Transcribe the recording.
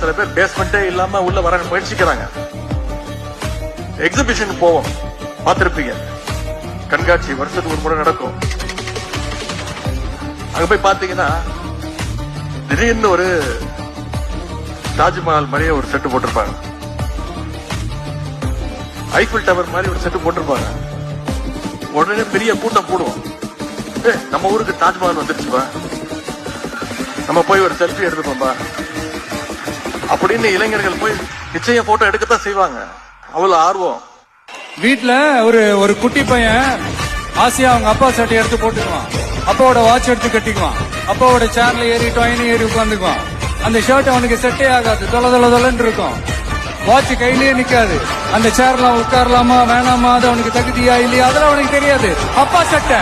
சில பேர் பேஸ்மெண்டே இல்லாம உள்ள வர முயற்சிக்கிறாங்க. எக்ஸிபிஷன் போவோம், பார்த்திருப்பீங்க. கண்காட்சி வருஷத்துக்கு ஒரு முறை நடக்கும். அங்க போய் பாத்தீங்கன்னா திடீர்னு ஒரு தாஜ்மஹால் மாதிரியே ஒரு செட்டு போட்டிருப்பாங்க. ஐபிஎல் டவர் மாதிரி ஒரு செட்டு போட்டிருப்பாங்க. உடனே பெரிய கூட்டம் போடுவோம். நம்ம ஊருக்கு தாஜ்மஹால் வந்துருச்சுப்பா, நம்ம போய் ஒரு செல்ஃபி எடுத்துப்போம்பா அப்படின்னு இளைஞர்கள் போய் நிச்சயம் போட்டோ எடுக்கத்தான் செய்வாங்க. அவ்வளவு ஆர்வம். வீட்டுல ஒரு குட்டி பையன் ஆசையா அவங்க அப்பா சட்டை எடுத்து போட்டுக்குவான், அப்பாவோட வாட்ச் எடுத்து கட்டிக்குவான், அப்பாவோட சேர்ல ஏறி டொயினி ஏறி உட்காந்துக்குவான். அந்த ஷர்ட் அவனுக்கு செட்டே ஆகாது, தொலை இருக்கும். வாட்ச் கையிலேயே நிக்காது. அந்த சேர்ல உட்காரலாமா வேணாமா, அது அவனுக்கு தகுதியா இல்லையா அதெல்லாம் அவனுக்கு தெரியாது. அப்பா சட்டை